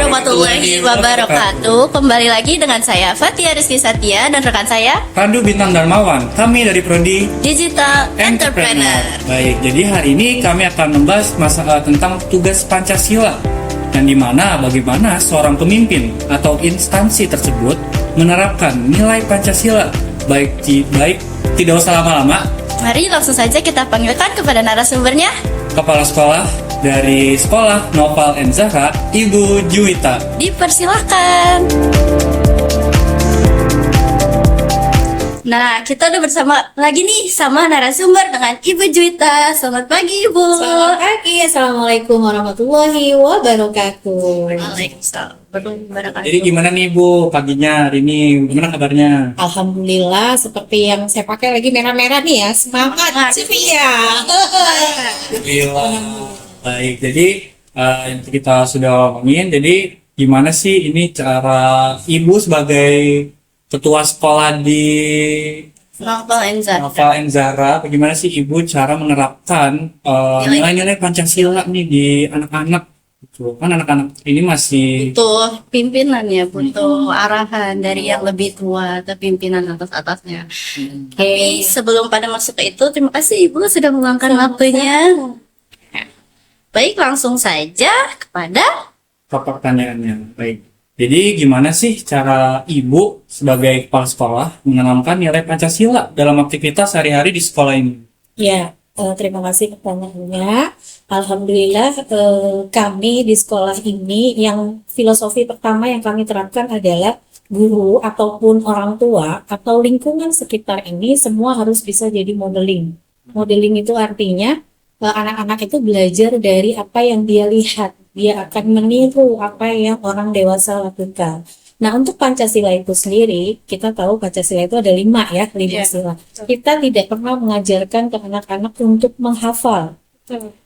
warahmatullahi wabarakatuh. Kembali lagi dengan saya Fatia Rizky Satya dan rekan saya Pandu Bintang Darmawan. Kami dari Prodi Digital Entrepreneur. Baik, jadi hari ini kami akan membahas masalah tentang tugas Pancasila, dan dimana bagaimana seorang pemimpin atau instansi tersebut menerapkan nilai Pancasila. Baik, tidak usah lama-lama. Mari langsung saja kita panggilkan kepada narasumbernya. Kepala Sekolah dari Sekolah Noval and Zahra, Ibu Juwita. Dipersilahkan. Nah, kita udah bersama lagi nih sama narasumber dengan Ibu Juwita. Selamat pagi, Ibu. Selamat pagi, Assalamualaikum warahmatullahi wabarakatuh. Waalaikumsalam warahmatullahi wabarakatuh. Jadi gimana nih Bu paginya hari ini? Gimana kabarnya? Alhamdulillah, seperti yang saya pakai lagi merah-merah nih ya. Semangat, Sylvia. Alhamdulillah. Baik, jadi kita sudah ngomongin. Jadi gimana sih ini cara Ibu sebagai ketua sekolah di Novel and Zahra. Noval and Zahra, bagaimana sih Ibu cara menerapkan nilai-nilai Pancasila nih di anak-anak? Gitu. Kan anak-anak ini masih Butuh pimpinan ya, butuh arahan dari yang lebih tua atau pimpinan atas-atasnya. Tapi sebelum pada masuk ke itu, terima kasih Ibu sudah meluangkan waktunya. Baik, langsung saja kepada ke pertanyaannya. Baik. Jadi gimana sih cara Ibu sebagai kepala sekolah menanamkan nilai Pancasila dalam aktivitas sehari-hari di sekolah ini? Ya, terima kasih pertanyaannya. Alhamdulillah, kami di sekolah ini yang filosofi pertama yang kami terapkan adalah guru ataupun orang tua atau lingkungan sekitar ini semua harus bisa jadi modeling. Modeling itu artinya anak-anak itu belajar dari apa yang dia lihat. Dia akan meniru apa yang orang dewasa lakukan. Nah, untuk Pancasila itu sendiri, kita tahu Pancasila itu ada 5 sila. Kita tidak pernah mengajarkan ke anak-anak untuk menghafal.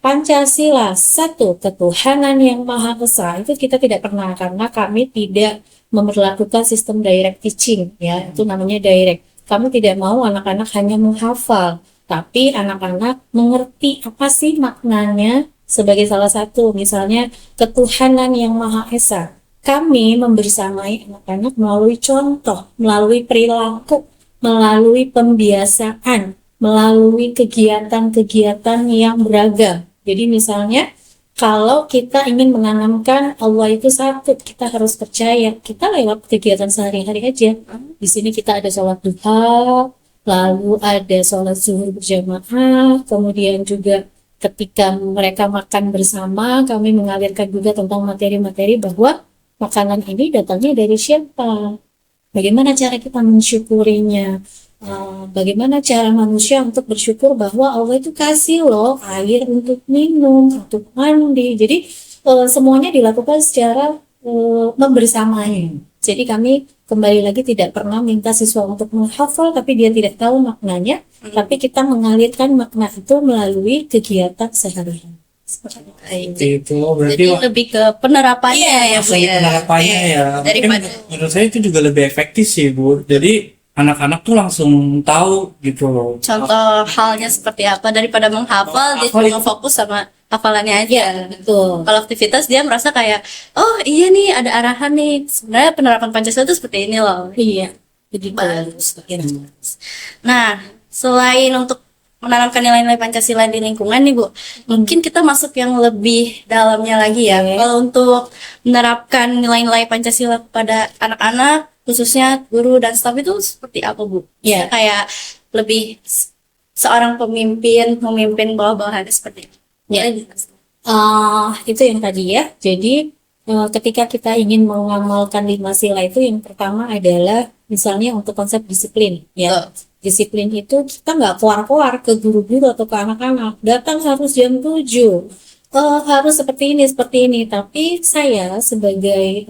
Pancasila, satu, ketuhanan yang Maha Esa, itu kita tidak pernah, karena kami tidak memperlakukan sistem direct teaching, ya, itu namanya direct. Kami tidak mau anak-anak hanya menghafal, tapi anak-anak mengerti apa sih maknanya sebagai salah satu, misalnya ketuhanan yang Maha Esa. Kami membersamai anak-anak melalui contoh, melalui perilaku, melalui pembiasaan, melalui kegiatan-kegiatan yang beragam. Jadi misalnya, kalau kita ingin menanamkan Allah itu satu, kita harus percaya. Kita lewat kegiatan sehari-hari aja. Di sini kita ada sholat duha, lalu ada sholat zuhur berjamaah, kemudian juga ketika mereka makan bersama, kami mengalirkan juga tentang materi-materi bahwa makanan ini datangnya dari siapa, bagaimana cara kita mensyukurinya, bagaimana cara manusia untuk bersyukur bahwa Allah itu kasih loh air untuk minum, untuk mandi. Jadi semuanya dilakukan secara membersamai. Jadi kami kembali lagi tidak pernah minta siswa untuk menghafal tapi dia tidak tahu maknanya, tapi kita mengalirkan makna itu melalui kegiatan sehari-hari. Itu berarti jadi lebih ke penerapannya ya, Bu ya. penerapannya ya. Daripada Menurut saya itu juga lebih efektif sih Bu. Jadi anak-anak tuh langsung tahu gitu loh. contoh halnya seperti apa daripada menghafal, dia cuma fokus sama hafalannya aja. Betul. Kalau aktivitas dia merasa kayak, oh iya nih ada arahan nih. Sebenarnya penerapan Pancasila itu seperti ini loh. Iya. Jadi Bagus. Nah, selain untuk menanamkan nilai-nilai Pancasila di lingkungan nih Bu, mungkin kita masuk yang lebih dalamnya lagi ya. Kalau untuk menerapkan nilai-nilai Pancasila kepada anak-anak, khususnya guru dan staf itu seperti apa Bu? Iya. Kayak lebih seorang pemimpin memimpin bawah-bawahannya seperti itu. Ya. Itu yang tadi ya. Jadi ketika kita ingin mengamalkan 5 sila itu, yang pertama adalah misalnya untuk konsep disiplin ya. Disiplin itu kita nggak keluar-keluar ke guru-guru atau ke anak-anak, datang harus jam 7, harus seperti ini. Tapi saya sebagai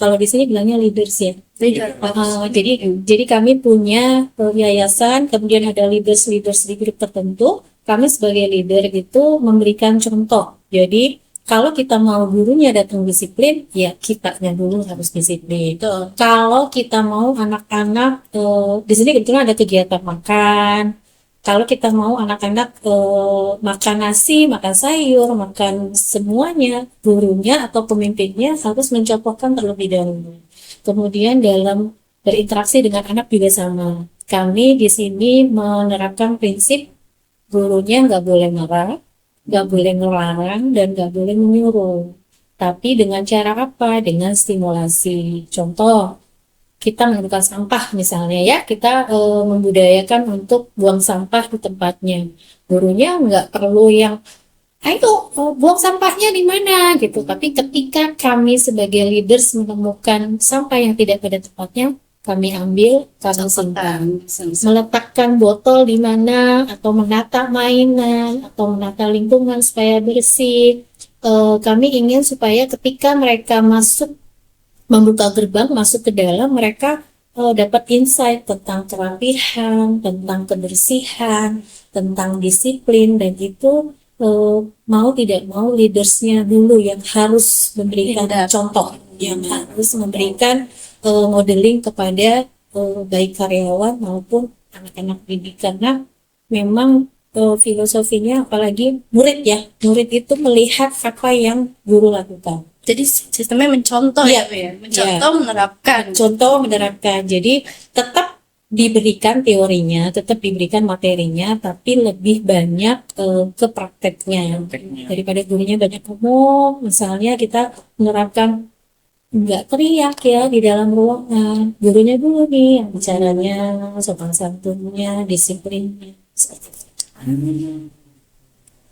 kalau di sini bilangnya leaders ya. Jadi kami punya yayasan, kemudian ada leaders di grup tertentu. Kami sebagai leader itu memberikan contoh. Jadi kalau kita mau gurunya datang disiplin, ya kitanya dulu harus disiplin. Kalau kita mau anak-anak, di sini kebetulan ada kegiatan makan, Kalau kita mau anak-anak makan nasi, makan sayur, makan semuanya, gurunya atau pemimpinnya harus mencontohkan terlebih dahulu. Kemudian dalam berinteraksi dengan anak juga sama. Kami di sini menerapkan prinsip gurunya nggak boleh marah, nggak boleh ngelarang, dan nggak boleh menyuruh. Tapi dengan cara apa? Dengan stimulasi. Contoh, kita mengumpulkan sampah misalnya ya, kita membudayakan untuk buang sampah di tempatnya. Gurunya nggak perlu yang, ayo buang sampahnya di mana gitu. Tapi ketika kami sebagai leaders menemukan sampah yang tidak pada tempatnya, kami ambil, kami simpan. Meletakkan botol di mana, atau menata mainan, atau menata lingkungan supaya bersih. Kami ingin supaya ketika mereka masuk, membuka gerbang masuk ke dalam, mereka dapat insight tentang kerapihan, tentang kebersihan, tentang disiplin, dan itu mau tidak mau leadersnya dulu yang harus memberikan contoh, yang harus memberikan modeling kepada baik karyawan maupun anak-anak didik, karena memang filosofinya, apalagi murid ya, murid itu melihat apa yang guru lakukan. Jadi sistemnya mencontoh Iya. ya, Bu, ya. Mencontoh, menerapkan. Contoh menerapkan. Jadi tetap diberikan teorinya, tetap diberikan materinya, tapi lebih banyak ke prakteknya. Daripada gurunya banyak ngomong, misalnya kita menerapkan nggak teriak ya di dalam ruangan. Gurunya dulu nih yang bicaranya, sopan santunnya, disiplinnya. Seperti itu.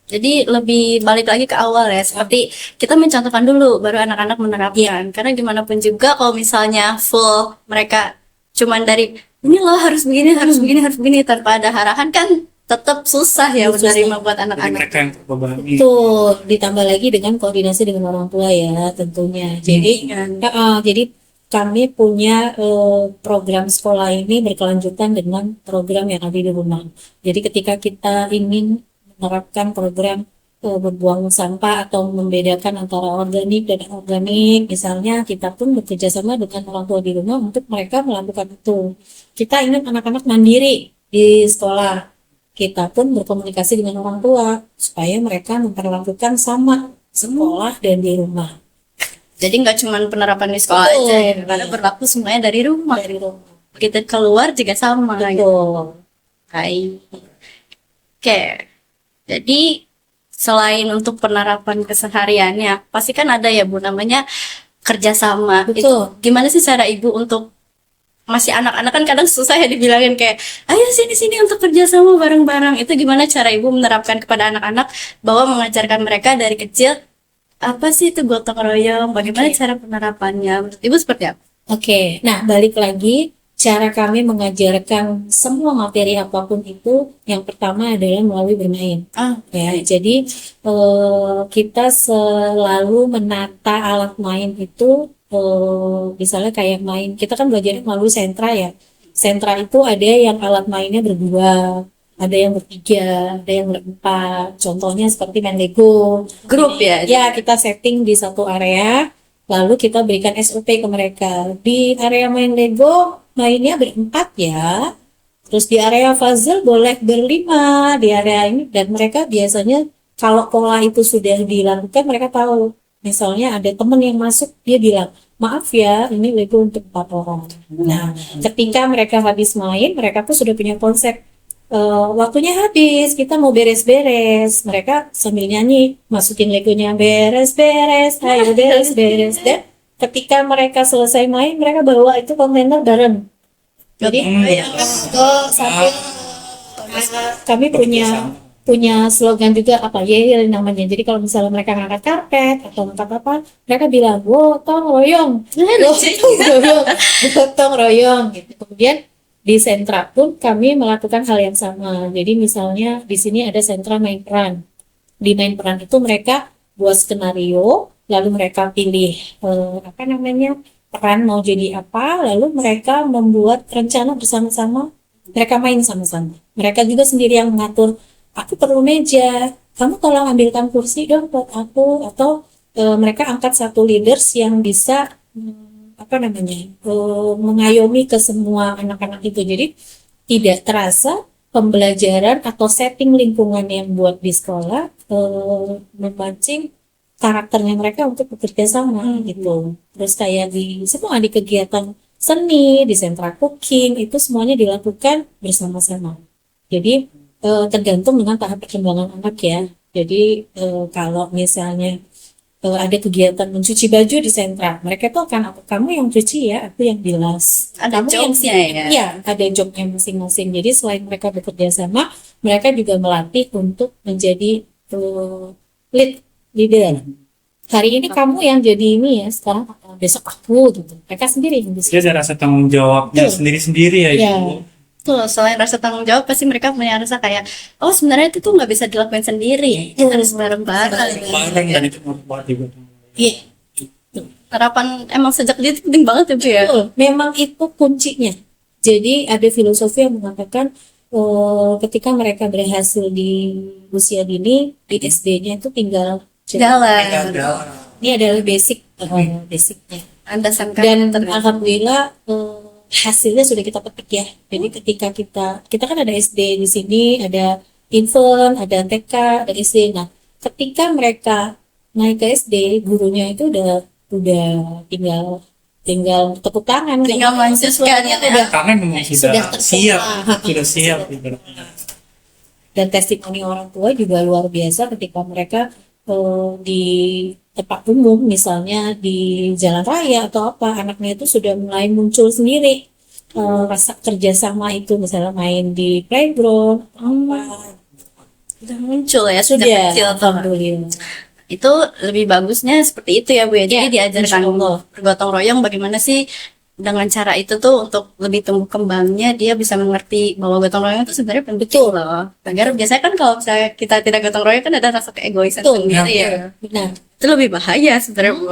Jadi lebih balik lagi ke awal ya, seperti kita mencontohkan dulu, baru anak-anak menerapkan. Karena gimana pun juga kalau misalnya full mereka cuman dari ini loh harus begini, harus begini, harus begini tanpa ada arahan kan tetap susah ya menerima buat Jadi anak-anak. mereka yang terbebani. Tuh, ditambah lagi dengan koordinasi dengan orang tua ya tentunya. Jadi, jadi kami punya program sekolah ini berkelanjutan dengan program yang ada di rumah. Jadi ketika kita ingin menerapkan program berbuang sampah atau membedakan antara organik dan anorganik, misalnya kita pun bekerja sama dengan orang tua di rumah untuk mereka melakukan itu. Kita ingin anak-anak mandiri di sekolah. Kita pun berkomunikasi dengan orang tua supaya mereka memperlakukan sama sekolah dan di rumah. Jadi nggak cuma penerapan di sekolah Betul. aja, ya, karena berlaku semuanya dari rumah. Dari rumah. Kita keluar juga sama. Gitu. Betul. Baik. Oke. Jadi selain untuk penerapan kesehariannya, pasti kan ada ya Bu namanya kerjasama. Betul. Itu gimana sih cara Ibu untuk masih anak-anak kan kadang susah ya dibilangin kayak ayo sini-sini untuk kerjasama bareng-bareng. Itu gimana cara Ibu menerapkan kepada anak-anak bahwa mengajarkan mereka dari kecil apa sih itu gotong royong? Bagaimana cara penerapannya? Menurut Ibu seperti apa? Oke, nah balik lagi, cara kami mengajarkan semua materi apapun itu, yang pertama adalah melalui bermain. Ya, jadi kita selalu menata alat main itu, misalnya kayak main, kita kan belajarnya melalui sentra ya. Sentra itu ada yang alat mainnya berdua, ada yang bertiga, ada yang berempat. Contohnya seperti main Lego. Grup ya? Ya, kita setting di satu area, lalu kita berikan SOP ke mereka. Di area main Lego, mainnya berempat ya. Terus di area puzzle boleh berlima di area ini. Dan mereka biasanya kalau pola itu sudah dilakukan, mereka tahu. Misalnya ada teman yang masuk, dia bilang, maaf ya, ini Lego untuk 4 orang. Nah, ketika mereka habis main, mereka tuh sudah punya konsep. Waktunya habis, kita mau beres-beres. Mereka sambil nyanyi, masukin Legonya beres-beres, ayo beres-beres. Dan ketika mereka selesai main, mereka bawa itu kontainer bareng. Jadi sampai kami punya slogan juga apa ya namanya. Jadi kalau misalnya mereka ngangkat karpet atau ngangkat apa, mereka bilang gotong royong, gotong royong gitu. Kemudian di sentra pun kami melakukan hal yang sama. Jadi misalnya di sini ada sentra main peran. Di main peran itu mereka buat skenario, lalu mereka pilih peran mau jadi apa, lalu mereka membuat rencana bersama-sama. Mereka main sama-sama. Mereka juga sendiri yang mengatur. Aku perlu meja, kamu tolong ambilkan kursi dong buat aku. Atau mereka angkat satu leaders yang bisa mengayomi ke semua anak-anak itu. Jadi tidak terasa pembelajaran atau setting lingkungan yang buat di sekolah memancing karakternya mereka untuk bekerja sama gitu. Terus kayak di semua di kegiatan seni, di sentra cooking itu semuanya dilakukan bersama-sama. Jadi tergantung dengan tahap perkembangan anak ya. Jadi kalau misalnya ada kegiatan mencuci baju di sentra, mereka tuh akan kamu yang cuci ya, aku yang bilas. Ada Kamu yang jobnya ya. ya, ada jobnya masing-masing. Jadi selain mereka bekerja sama, mereka juga melatih untuk menjadi lead leader. Hari ini kamu yang jadi ini ya, sekarang besok aku gitu. Mereka sendiri yang bisa. Jadi ada rasa tanggung jawabnya Betul. sendiri-sendiri ya Ya. Ibu. Tuh, selain rasa tanggung jawab, pasti mereka punya rasa kayak, oh sebenarnya itu tuh nggak bisa dilakuin sendiri, harus bareng-bareng. Bareng dan itu buat Ibu. Iya. Harapan emang sejak dia itu penting banget ya Bu ya. Betul, memang itu kuncinya. Jadi ada filosofi yang mengatakan ketika mereka berhasil di usia dini, di SD-nya itu tinggal Jalan, ini adalah basicnya. landasan Dan karakter. alhamdulillah hasilnya sudah kita petik ya. Jadi ketika kita kan ada SD di sini, ada infant, ada TK, ada SD. Nah, ketika mereka naik ke SD, gurunya itu udah tinggal tepuk tangan, Tinggal melanjutkan ya. udah Karena memang Sudah sudah siap, tersedia. sudah siap. dan testimoni orang tua juga luar biasa ketika mereka di tempat umum misalnya di jalan raya atau apa anaknya itu sudah mulai muncul sendiri rasa kerjasama itu misalnya main di playground apa Udah muncul ya sejak sudah kecil tuh. alhamdulillah Itu lebih bagusnya seperti itu ya Bu ya. Jadi Ya, diajarkan insya Allah. bergotong royong bagaimana sih dengan cara itu tuh untuk lebih tumbuh kembangnya dia bisa mengerti bahwa gotong royong itu sebenarnya penting loh. Agar biasanya kan kalau misalnya kita tidak gotong royong kan ada rasa keegoisan Betul, sendiri ya. benar Itu lebih bahaya sebenarnya Bu.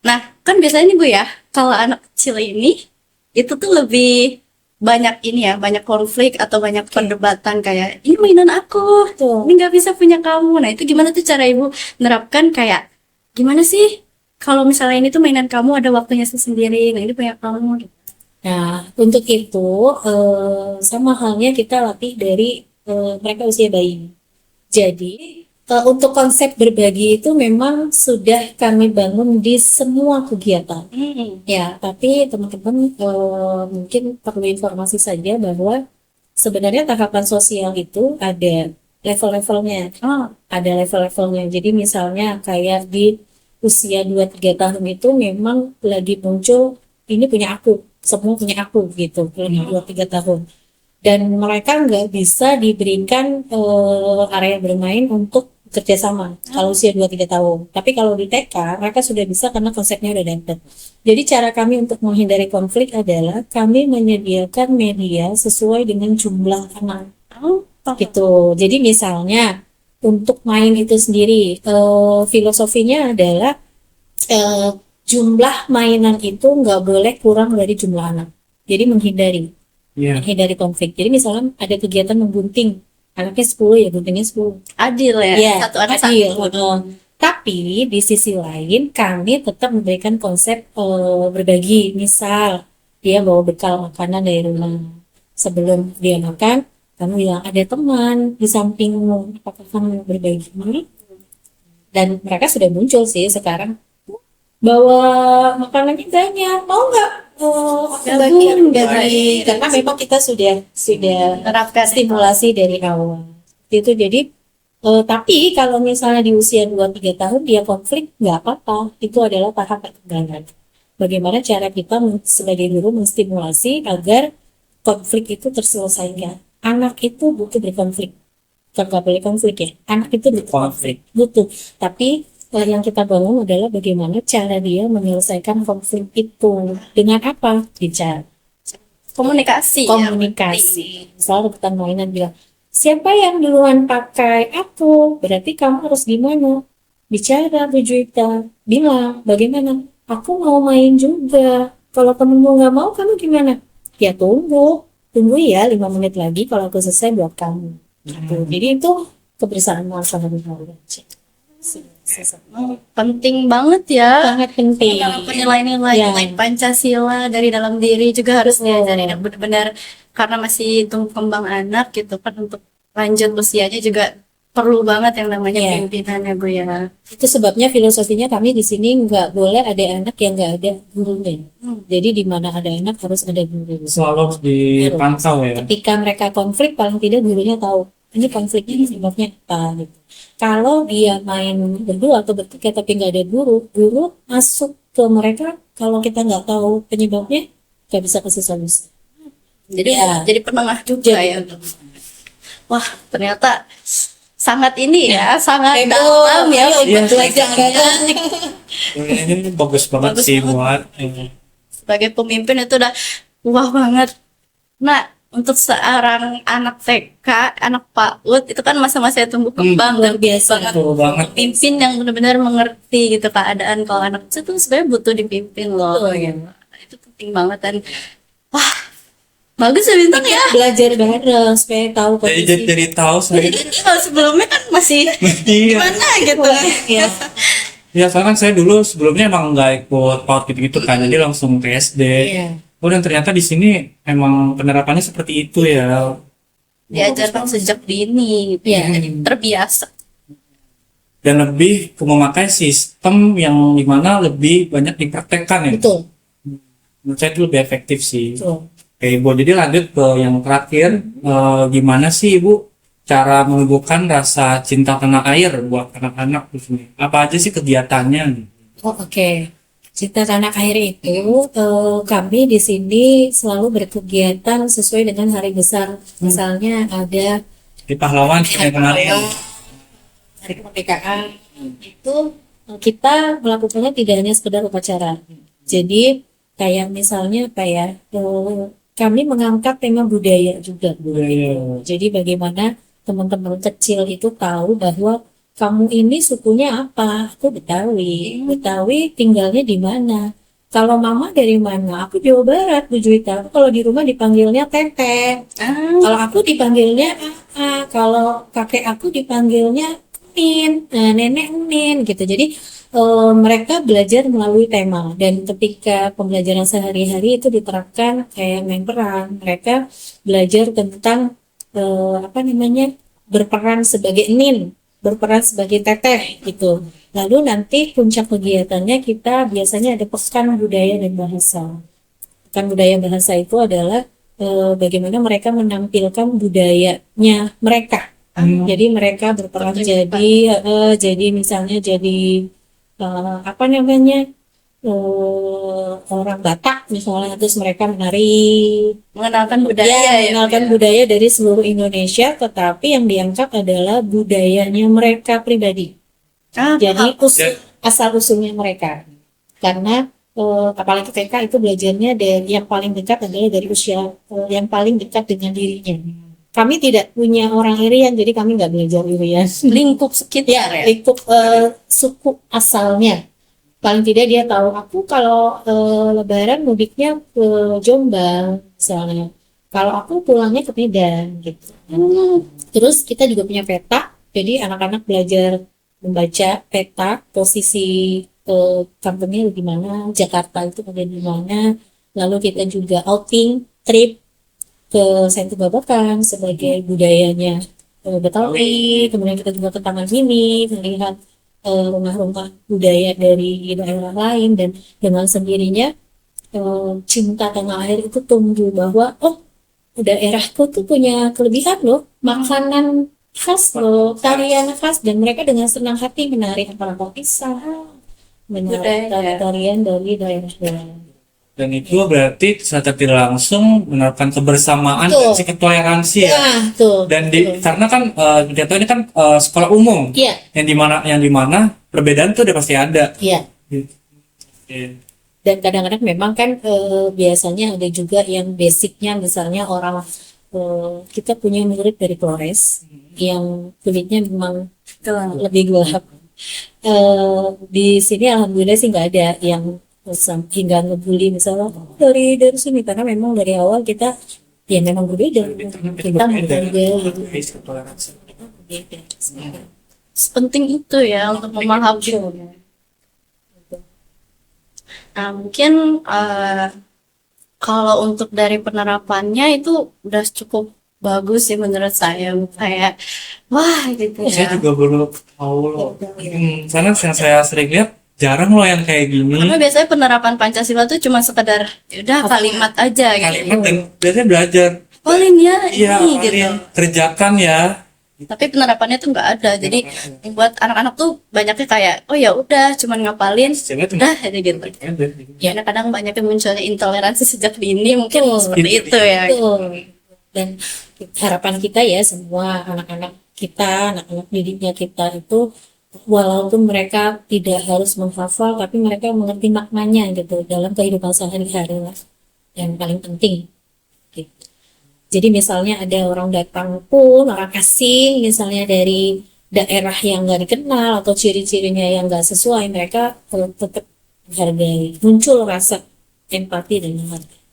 Nah kan biasanya nih Bu ya, kalau anak kecil ini itu tuh lebih banyak ini ya, banyak konflik atau banyak perdebatan kayak ini mainan aku, Betul. ini nggak bisa punya kamu. Nah itu gimana tuh cara Ibu menerapkan kayak gimana sih kalau misalnya ini tuh mainan kamu ada waktunya sendiri, nah ini punya kamu. Gitu. Nah, untuk itu sama halnya kita latih dari mereka usia bayi. Jadi, untuk konsep berbagi itu memang sudah kami bangun di semua kegiatan. Ya, tapi teman-teman mungkin perlu informasi saja bahwa sebenarnya tahapan sosial itu ada level-levelnya. Oh, Ada level-levelnya. Jadi misalnya kayak di usia 2-3 tahun itu memang lagi muncul ini punya aku, semua punya aku gitu, lagi 2-3 tahun. Dan mereka nggak bisa diberikan area bermain untuk kerjasama kalau usia 2-3 tahun. Tapi kalau di TK mereka sudah bisa karena konsepnya udah dapet. Jadi cara kami untuk menghindari konflik adalah kami menyediakan media sesuai dengan jumlah anak oh, gitu. Jadi misalnya untuk main itu sendiri filosofinya adalah jumlah mainan itu nggak boleh kurang dari jumlah anak. Jadi Iya. menghindari konflik. Jadi misalnya ada kegiatan menggunting, anaknya 10 ya guntingnya 10. adil ya, Iya, satu anak adil. satu. Tapi di sisi lain kami tetap memberikan konsep berbagi. Misal dia bawa bekal makanan dari rumah. Sebelum dia makan, kamu yang ada teman di sampingmu, apakah kamu berbagi? Dan mereka sudah muncul sih sekarang. Bawa makanannya banyak, mau nggak? Gabung, Berbagi. Karena memang kita sudah Menerapkan stimulasi dari awal. Itu jadi tapi kalau misalnya di usia 2-3 tahun dia konflik nggak apa-apa. Itu adalah tahap perkembangan. Bagaimana cara kita sebagai guru menstimulasi agar konflik itu terselesaikan. Anak itu butuh berkonflik. Bukan nggak boleh konflik ya. Anak itu butuh konflik. Butuh. Tapi yang kita bangun adalah bagaimana cara dia menyelesaikan konflik itu. Dengan apa? Bicara. komunikasi. Komunikasi. Misalnya rebutan mainan bilang, siapa yang duluan pakai aku? Berarti kamu harus gimana? Bicara, Bu Juwita. Bilang, bagaimana? Aku mau main juga. Kalau temenmu nggak mau, kamu gimana? Ya tunggu ya 5 menit lagi kalau aku selesai buat kamu. Gitu. Jadi itu kebersamaan sama dengan Penting banget ya. Sangat penting. Dalam nilai-nilai Ya. nilai Pancasila dari dalam diri juga harus Betul. diajarin yang benar-benar, karena masih tumbuh kembang anak gitu kan, untuk lanjut usianya juga perlu banget yang namanya Iya. pimpinannya Bu ya. Itu sebabnya filosofinya kami di sini nggak boleh ada anak yang nggak ada gurunya. Jadi di mana ada anak harus ada guru. Selalu harus dipantau ya. Ketika mereka konflik, paling tidak gurunya tahu ini konfliknya ini sebabnya apa gitu. Kalau dia main berdua atau bertiga tapi nggak ada guru, guru masuk ke mereka, kalau kita nggak tahu penyebabnya nggak bisa kasih solusi. Jadi Ya. jadi penengah juga Jadi ya. Wah, ternyata sangat ini ya, sangat Heboh. dalam ya Ayo, Iya. pembelajarannya. Ini bagus banget Bagus sih banget. buat Sebagai pemimpin itu udah wah banget. Nah, untuk seorang anak TK, anak PAUD itu kan masa-masa tumbuh kembang luar dan biasa. banget. betul banget. Pemimpin yang benar-benar mengerti gitu keadaan, kalau anak itu tuh sebenarnya butuh dipimpin loh. Betul. Gitu. Itu penting banget, dan wah bagus ya Bintang ya. Belajar bareng supaya tahu Jadi kondisi. jadi tahu saya. Jadi kalau sebelumnya kan masih Iya. gimana gitu. Ya. Ya soalnya kan saya dulu sebelumnya emang nggak ikut PAUD gitu-gitu kan, jadi langsung ke SD. Iya. Oh dan ternyata di sini emang penerapannya seperti itu ya. Diajarkan sejak dini gitu. Iya. Jadi terbiasa. Dan lebih ke memakai sistem yang dimana lebih banyak dipraktekkan ya. Betul. Menurut saya itu lebih efektif sih. Betul. Oke Ibu, jadi lanjut ke yang terakhir. Gimana sih Ibu cara menumbuhkan rasa cinta tanah air buat anak-anak di sini? Apa aja sih kegiatannya? Oh, oke. Cinta tanah air itu kami di sini selalu berkegiatan sesuai dengan hari besar. Misalnya ada Di pahlawan seperti yang kemarin. hari kemerdekaan itu kita melakukannya tidak hanya sekedar upacara. Jadi kayak misalnya kayak kami mengangkat tema budaya juga. Budaya. Jadi bagaimana teman-teman kecil itu tahu bahwa kamu ini sukunya apa? Aku Betawi. Betawi tinggalnya di mana? Kalau mama dari mana? Aku Jawa Barat, Bu Juwita. Kalau di rumah dipanggilnya Teteh. Kalau aku dipanggilnya A. Kalau kakek aku dipanggilnya Min. Nah, nenek Min gitu. Jadi mereka belajar melalui tema, dan ketika pembelajaran sehari-hari itu diterapkan kayak main peran. Mereka belajar tentang apa namanya, berperan sebagai Nin, berperan sebagai Teteh gitu. Lalu nanti puncak kegiatannya kita biasanya ada pekan budaya dan bahasa. Pekan budaya bahasa itu adalah bagaimana mereka menampilkan budayanya mereka. Jadi mereka berperan jadi misalnya jadi apa namanya, orang Batak misalnya, terus mereka menari, Mengenalkan budaya ya. mengenalkan budaya dari seluruh Indonesia, tetapi yang diangkat adalah budayanya mereka pribadi. Jadi asal usulnya mereka, karena apalagi TK itu belajarnya dari yang paling dekat adalah dari usia yang paling dekat dengan dirinya. Kami tidak punya orang Irian, jadi kami nggak belajar Irian. lingkup sekitar ya. Lingkup suku asalnya. Paling tidak dia tahu, aku kalau Lebaran mudiknya ke Jombang misalnya. Kalau aku pulangnya ke Medan gitu. Terus kita juga punya peta, jadi anak-anak belajar membaca peta posisi kampungnya di mana, Jakarta itu ada di mana. Lalu kita juga outing trip ke Sentu Babakan sebagai budayanya Betawi. Kemudian kita juga ke Taman Mini melihat rumah-rumah budaya dari daerah lain, dan dengan sendirinya cinta tanah air itu tumbuh bahwa oh, daerahku tuh punya kelebihan loh, makanan khas loh, tarian khas, dan mereka dengan senang hati menari apalagi pisang, menari tarian dari daerah-daerah. Dan itu berarti secara tidak langsung menerapkan kebersamaan Betul. dan toleransi ya. Nah, tuh. Dan karena kan Jatuh ini kan sekolah umum, Iya, yang dimana perbedaan tuh udah pasti ada. iya. Iya. Dan kadang-kadang memang kan biasanya ada juga yang basicnya, misalnya orang kita punya murid dari Flores yang kulitnya memang lebih gelap. Di sini alhamdulillah sih nggak ada yang hingga ngebully misalnya dari sini, karena memang dari awal kita ya memang berbeda, kita berbeda gitu. Toleransi. Berbeda. sepenting itu ya untuk memahami. Nah, mungkin kalau untuk dari penerapannya itu udah cukup bagus sih menurut saya. Kayak, wah gitu Saya ya. juga baru tahu loh. Karena yang saya sering lihat jarang loh yang kayak gini. Karena biasanya penerapan Pancasila tuh cuma sekedar, ya udah kalimat aja gitu. Kalimat dan biasanya belajar. Paling ya Iya, ini gitu. kalian kerjakan ya. Tapi penerapannya tuh nggak ada. Jadi buat anak-anak tuh banyaknya kayak, oh ya udah cuman ngapalin, Istilahnya cuma udah aja gitu. Ya kadang banyak yang munculnya intoleransi sejak dini mungkin seperti itu ya. Betul. Dan harapan kita ya semua anak-anak kita, anak-anak didiknya kita itu walaupun mereka tidak harus menghafal tapi mereka mengerti maknanya gitu dalam kehidupan sehari-hari lah. Yang paling penting gitu. Jadi misalnya ada orang datang pun, orang asing misalnya dari daerah yang nggak dikenal atau ciri-cirinya yang nggak sesuai, mereka tetap menghargai. Muncul rasa empati dan menghargai.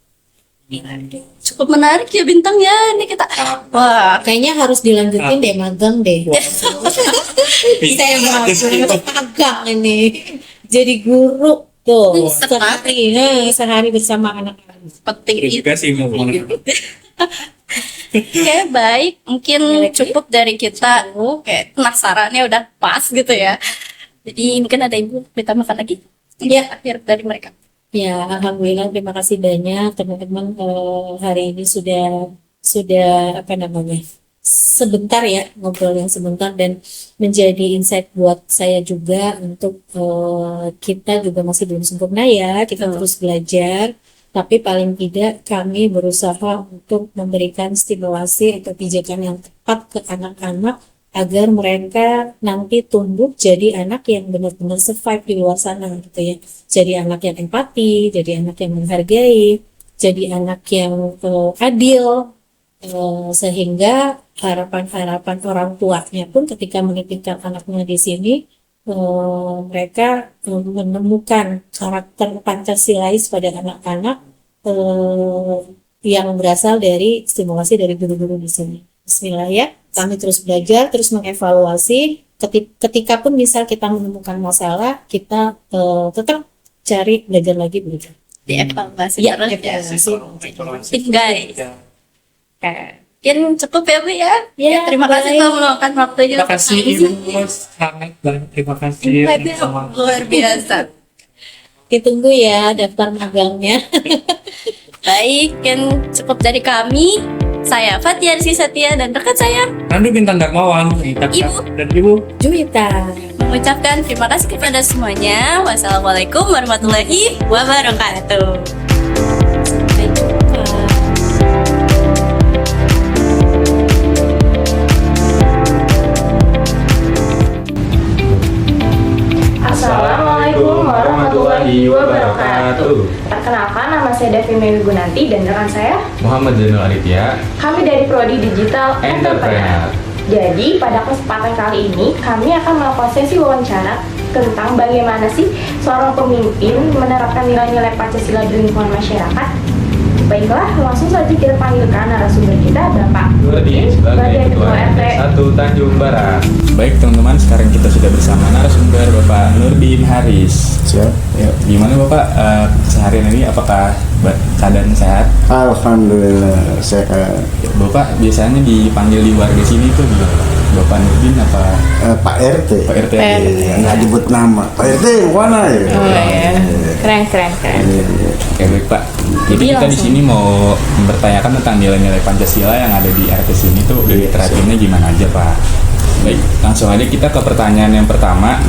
Cukup menarik ya Bintang ya ini kita. Wah, Kayaknya harus dilanjutin deh magang deh. Saya magang ini. Jadi guru tuh sehari bersama anak-anak. penting itu. juga sih ngomongin. Oke, baik. Mungkin cukup dari kita. Kayak penasarannya udah pas gitu ya. Jadi mungkin ada ibu ditambahkan lagi. Ya, akhir dari mereka. Ya, alhamdulillah terima kasih banyak teman-teman hari ini sudah apa namanya sebentar ya ngobrol yang sebentar dan menjadi insight buat saya juga untuk kita juga masih belum sempurna ya kita terus belajar tapi paling tidak kami berusaha untuk memberikan stimulasi atau pijakan yang tepat ke anak-anak agar mereka nanti tumbuh jadi anak yang benar-benar survive di luar sana gitu ya. Jadi anak yang empati, jadi anak yang menghargai, jadi anak yang adil, sehingga harapan-harapan orang tuanya pun ketika menitipkan anaknya di sini, mereka menemukan karakter Pancasilais pada anak-anak yang berasal dari stimulasi dari guru-guru di sini. Bismillah ya, kami terus belajar, terus mengevaluasi. Ketika pun misal kita menemukan masalah, kita tetap cari belajar lagi belajar. Dievaluasi Ya, terus ya. evaluasi. Guys. Mungkin cukup ya Bu ya. Ya, Terima kasih baik. telah meluangkan waktunya. Terima kasih Ibu, sangat banyak terima kasih sama Luar biasa. Ditunggu ya daftar magangnya. Baik, yang cukup dari kami. Saya Fatia Rizky Setia dan rekan saya Randu Bintang Darmawan, Ibu. dan Ibu. Juwita. mengucapkan terima kasih kepada semuanya. Wassalamualaikum warahmatullahi wabarakatuh. Sampai jumpa. Assalamualaikum warahmatullahi wabarakatuh. Perkenalkan, nama saya Devi Mewi Gunanti dan rekan saya Muhammad Zainul Aditya, kami dari Prodi Digital Entrepreneur. Jadi pada kesempatan kali ini kami akan melakukan sesi wawancara tentang bagaimana sih seorang pemimpin menerapkan nilai-nilai Pancasila di lingkungan masyarakat. Baiklah, langsung saja kita panggilkan narasumber kita, Bapak Nurdin sebagai Ketua RT 1 Tanjung Barat. Baik teman-teman, sekarang kita sudah bersama narasumber Bapak Nurdin Haris. Siap. Ya, gimana Bapak seharian ini? Apakah keadaan sehat? Alhamdulillah sehat. Bapak biasanya dipanggil di warga sini tuh gimana? Bapak Nurdin apa Pak RT. Pak RT? Nggak disebut nama. Pak RT mana ya? Keren. Oke baik Pak. Jadi kita di sini mau mempertanyakan tentang nilai-nilai Pancasila yang ada di RT sini tuh udah diterapinnya gimana aja Pak. Baik, langsung aja kita ke pertanyaan yang pertama.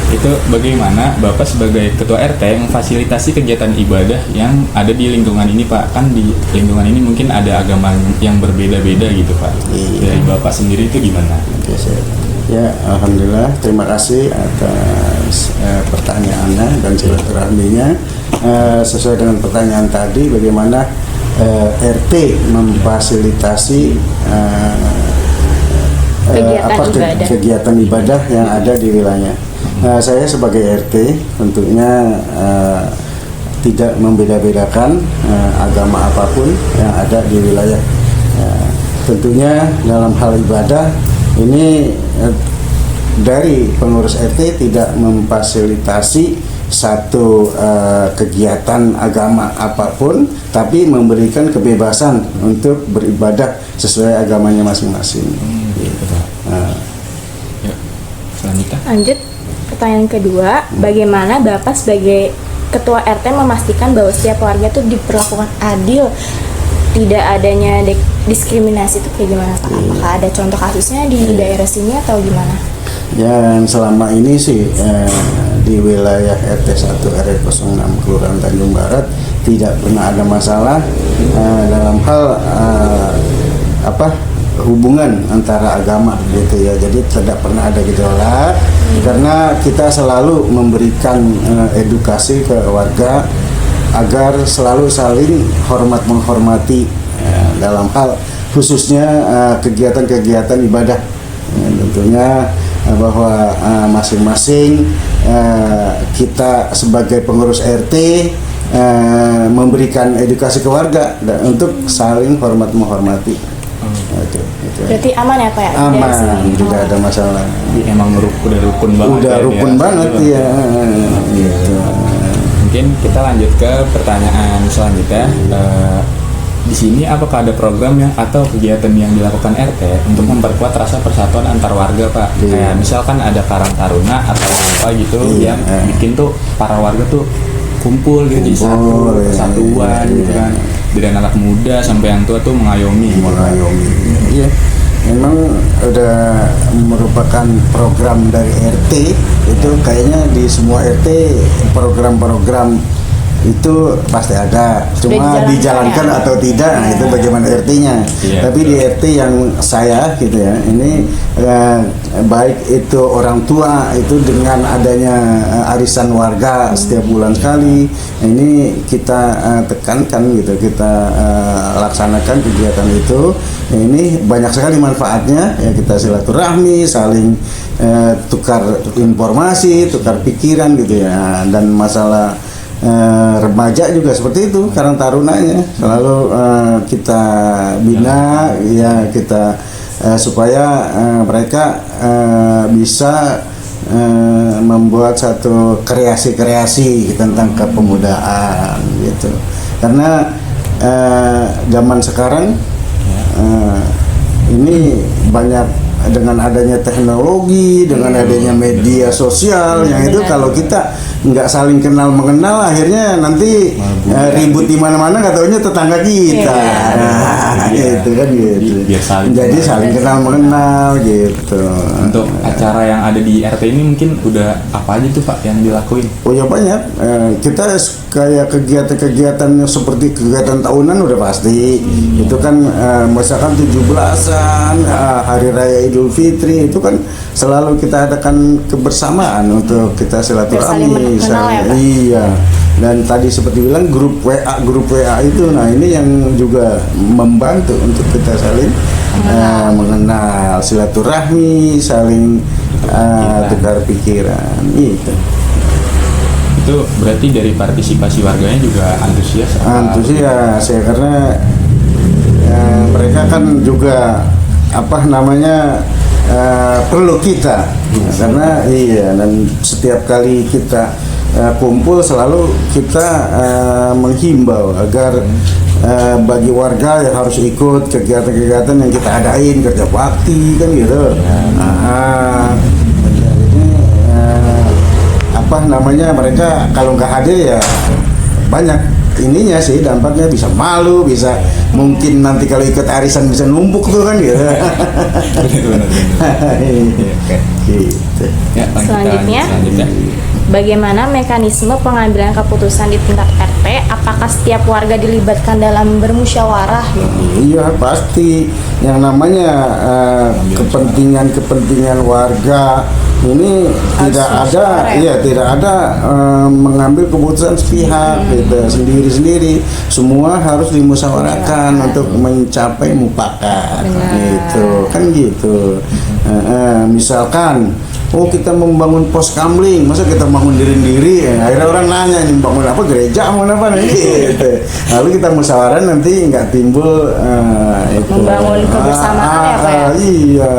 Itu bagaimana Bapak sebagai Ketua RT memfasilitasi kegiatan ibadah yang ada di lingkungan ini Pak? Kan di lingkungan ini mungkin ada agama yang berbeda-beda gitu Pak. Dari Bapak sendiri itu gimana? Oke, siap. Ya, alhamdulillah. Terima kasih atas pertanyaannya dan silaturahminya. Sesuai dengan pertanyaan tadi, bagaimana RT memfasilitasi kegiatan ibadah yang ada di wilayah. Saya sebagai RT tentunya tidak membeda-bedakan agama apapun yang ada di wilayah. Tentunya dalam hal ibadah ini dari pengurus RT tidak memfasilitasi satu kegiatan agama apapun, tapi memberikan kebebasan untuk beribadah sesuai agamanya masing-masing. Gitu. Ya, selanjutnya. Lanjut, pertanyaan kedua, bagaimana Bapak sebagai Ketua RT memastikan bahwa setiap warga tuh diperlakukan adil, tidak adanya diskriminasi itu kayak gimana Pak? Apakah ada contoh kasusnya di daerah sini atau gimana? Yang selama ini sih di wilayah RT 1 RW 06 Kelurahan Tanjung Barat tidak pernah ada masalah dalam hal hubungan antara agama gitu ya. Jadi tidak pernah ada gejolak karena kita selalu memberikan edukasi ke warga agar selalu saling hormat menghormati dalam hal khususnya kegiatan-kegiatan ibadah. Tentunya bahwa masing-masing kita sebagai pengurus RT memberikan edukasi ke warga untuk saling hormat menghormati. Berarti aman ya Pak ya? Aman, tidak ada masalah. Emang udah rukun banget. Udah rukun banget ya. Gitu. Mungkin kita lanjut ke pertanyaan selanjutnya. Di sini apakah ada program yang atau kegiatan yang dilakukan RT untuk memperkuat rasa persatuan antar warga, Pak? Kayak misalkan ada Karang Taruna atau apa gitu yang bikin tuh para warga tuh kumpul gitu jadi satu persatuan gitu kan. Dari anak muda sampai yang tua tuh mengayomi. Iya. Memang udah merupakan program dari RT itu kayaknya di semua RT program-program itu pasti ada, cuma dijalankan atau tidak, nah itu bagaimana RT-nya. Tapi di RT yang saya gitu ya, ini baik itu orang tua itu dengan adanya arisan warga setiap bulan sekali, ini kita tekankan gitu, kita laksanakan kegiatan itu. Ini banyak sekali manfaatnya ya, kita silaturahmi, saling tukar informasi, tukar pikiran gitu ya, dan masalah remaja juga seperti itu, Karang Tarunanya selalu kita bina ya, kita supaya mereka bisa membuat satu kreasi-kreasi tentang kepemudaan gitu. Karena zaman sekarang ini banyak dengan adanya teknologi, dengan adanya media sosial, yang itu kalau kita nggak saling kenal mengenal, akhirnya nanti ribut di mana-mana, nggak taunya tetangga kita, gitu kan gitu. Jadi saling kenal mengenal gitu. Untuk acara yang ada di RT ini mungkin udah apa aja tuh Pak yang dilakuin? Oh ya banyak. Kita kayak kegiatan-kegiatan seperti kegiatan tahunan udah pasti. Itu kan misalkan 17-an, Hari Raya Idul Fitri itu kan selalu kita adakan kebersamaan untuk kita silaturahmi. Iya. Dan tadi seperti bilang grup WA itu, nah ini yang juga membantu untuk kita saling mengenal, silaturahmi, saling tukar pikiran itu. Itu berarti dari partisipasi warganya juga antusias ya, karena mereka kan juga perlu kita karena dan setiap kali kita kumpul selalu kita menghimbau agar bagi warga yang harus ikut kegiatan-kegiatan yang kita adain, kerja bakti kan gitu. Mereka kalau nggak hadir ya banyak ininya sih, dampaknya bisa malu, bisa mungkin nanti kalau ikut arisan bisa numpuk tuh kan gitu. Gitu. Selanjutnya, bagaimana mekanisme pengambilan keputusan di tingkat RT? Apakah setiap warga dilibatkan dalam bermusyawarah? Iya pasti, yang namanya kepentingan warga ini tidak ada mengambil keputusan sepihak gitu, sendiri-sendiri. Semua harus dimusyawarahkan untuk mencapai mufakat gitu kan gitu. Misalkan kita membangun pos kamling, masa kita bangun diri-diri ya? Akhirnya orang nanya ini bangun apa, gereja mau apa gitu. Lalu kita musyawarah nanti nggak timbul membangun kebersamaan ya Pak ya? Iya.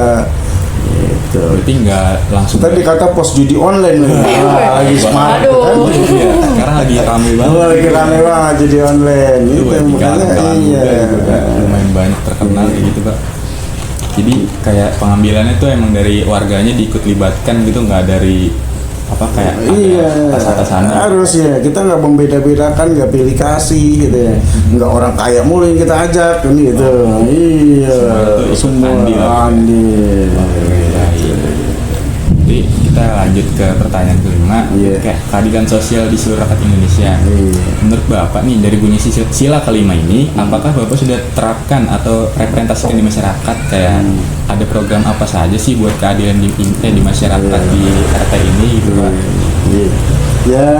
gitu. Berarti nggak langsung. Tadi kata pos judi online lagi smart Aduh. kan. Iya, sekarang lagi rame banget. Lagi rame banget judi online Itu itu di makanya kalangan iya. muda juga kan, lumayan banyak terkenal kayak gitu Pak. Jadi kayak pengambilannya tuh emang dari warganya diikut libatkan gitu, nggak dari apa kayak Iya, atas-atasannya. harus ya. Kita nggak membeda-bedakan, nggak pilih kasih gitu ya. Nggak orang kaya mulu yang kita ajak kan gitu. Iya, Semua semua itu ikut andil. andil. Jadi kita lanjut ke pertanyaan kelima, Iya. kayak keadilan sosial di seluruh rakyat Indonesia. Iya. Menurut Bapak nih dari bunyi sila kelima ini, apakah Bapak sudah terapkan atau representasikan di masyarakat kayak ada program apa saja sih buat keadilan di masyarakat di RT ini gitu Pak? Iya. Ya,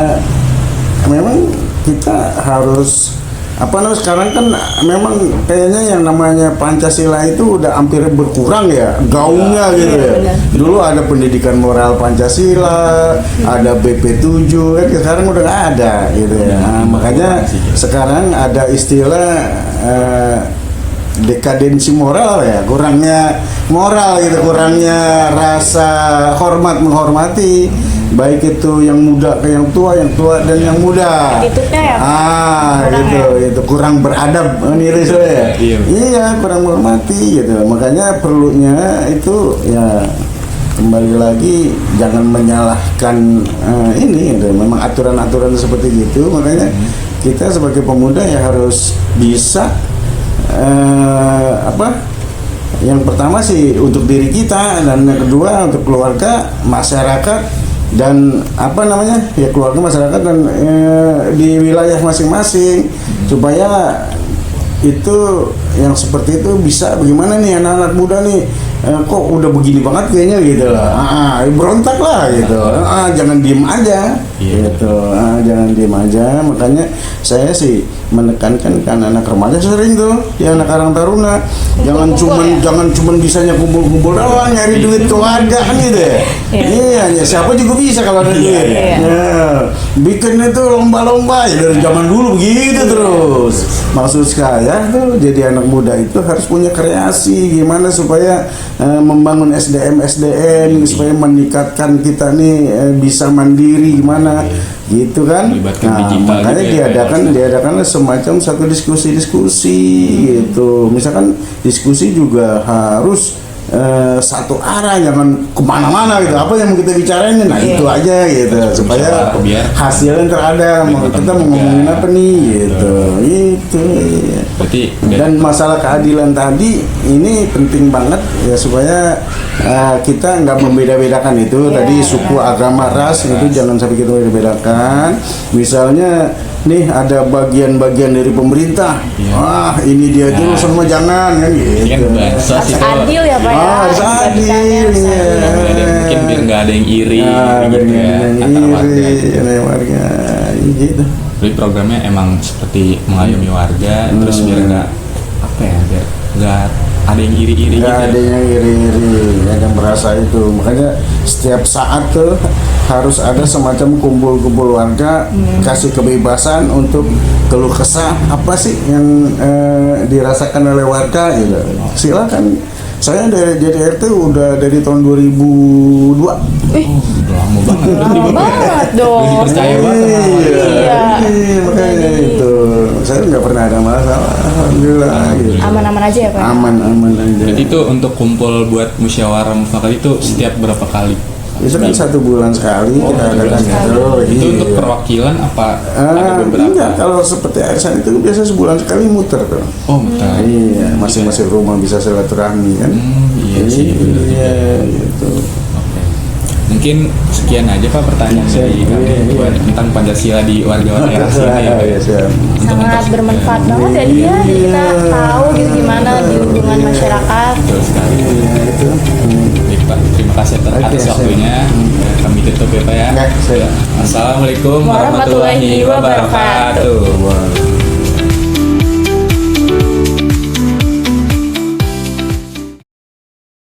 memang kita harus apa namanya sekarang kan memang kayaknya yang namanya Pancasila itu udah hampir berkurang ya gaungnya gitu ya. Dulu ada pendidikan moral Pancasila, ada BP7 kan sekarang udah nggak ada gitu ya. Nah, makanya sekarang ada istilah dekadensi moral ya, kurangnya moral gitu, kurangnya rasa hormat menghormati, baik itu yang muda ke yang tua dan yang muda. Attitude-nya ya, kurang gitu, itu kurang beradab ini saya. Iya, kurang menghormati gitu. Makanya perlunya itu ya kembali lagi jangan menyalahkan ini gitu. Memang aturan-aturan seperti gitu, makanya kita sebagai pemuda ya harus bisa yang pertama sih untuk diri kita, dan yang kedua untuk keluarga, masyarakat, dan keluarga, masyarakat, dan di wilayah masing-masing, supaya itu yang seperti itu bisa bagaimana nih anak-anak muda nih kok udah begini banget kayaknya gitu lah, berontak lah gitu, jangan diem aja gitu, jangan diem aja. Makanya saya sih menekankan kan anak remaja sering tuh ya, anak karang taruna jangan cuman bisanya kumpul-kumpul doang nyari duit ke warga kan gitu ya. Iya, siapa juga bisa kalau ada duit. Ya, bikin itu lomba-lomba ya dari zaman dulu begitu terus. Maksud saya tuh jadi anak muda itu harus punya kreasi gimana supaya membangun SDM supaya meningkatkan kita nih bisa mandiri gimana gitu kan. Nah, makanya diadakan semacam satu diskusi gitu. Misalkan diskusi juga harus satu arah, jangan kemana-mana gitu. Apa yang mau kita bicarain, nah itu aja gitu, supaya hasilnya terada. Kita mau ngomongin apa nih gitu. Itu. Dan masalah keadilan tadi ini penting banget ya, supaya kita nggak membeda-bedakan itu tadi suku, agama, ras itu jangan sampai kita beda-bedakan. Misalnya nih ada bagian-bagian dari pemerintah, ini dia dulu semua jangan kan gitu. Harus adil ya Pak ya. Harus adil ya. Mungkin biar nggak ada yang iri gitu ya antara warga gitu. Jadi programnya emang seperti mengayomi warga, terus biar nggak biar nggak ada yang iri-iri gitu. Ada yang iri-iri, yang merasa itu. Makanya setiap saat tuh harus ada semacam kumpul-kumpul warga, kasih kebebasan untuk keluh kesah apa sih yang dirasakan oleh warga gitu. Silakan. Saya jadi RT udah dari tahun 2002. Lama banget dong. Dipercaya banget. Iya, makanya itu. Saya nggak pernah ada masalah, alhamdulillah. Gitu. Aman-aman aja ya Pak. Aman aja. Jadi itu untuk kumpul buat musyawarah mufakat itu setiap berapa kali? Itu kan 1 bulan sekali kita adakan itu. Itu untuk perwakilan apa ada beberapa? Enggak, kalau seperti arisan itu biasa sebulan sekali muter tuh. Oh, muter. Iya, masing-masing rumah bisa silaturahmi kan. Iya sih. Iya, gitu. Oke. Mungkin sekian aja Pak pertanyaan dari kami buat tentang Pancasila di warga-warga era sini. Iya, siap. Sangat bermanfaat banget ya dia. Kita tahu gitu gimana di hubungan masyarakat. Betul sekali. Baik Pak, terima kasih atas waktunya. Kami tutup ya Pak ya. Assalamualaikum warahmatullahi wabarakatuh.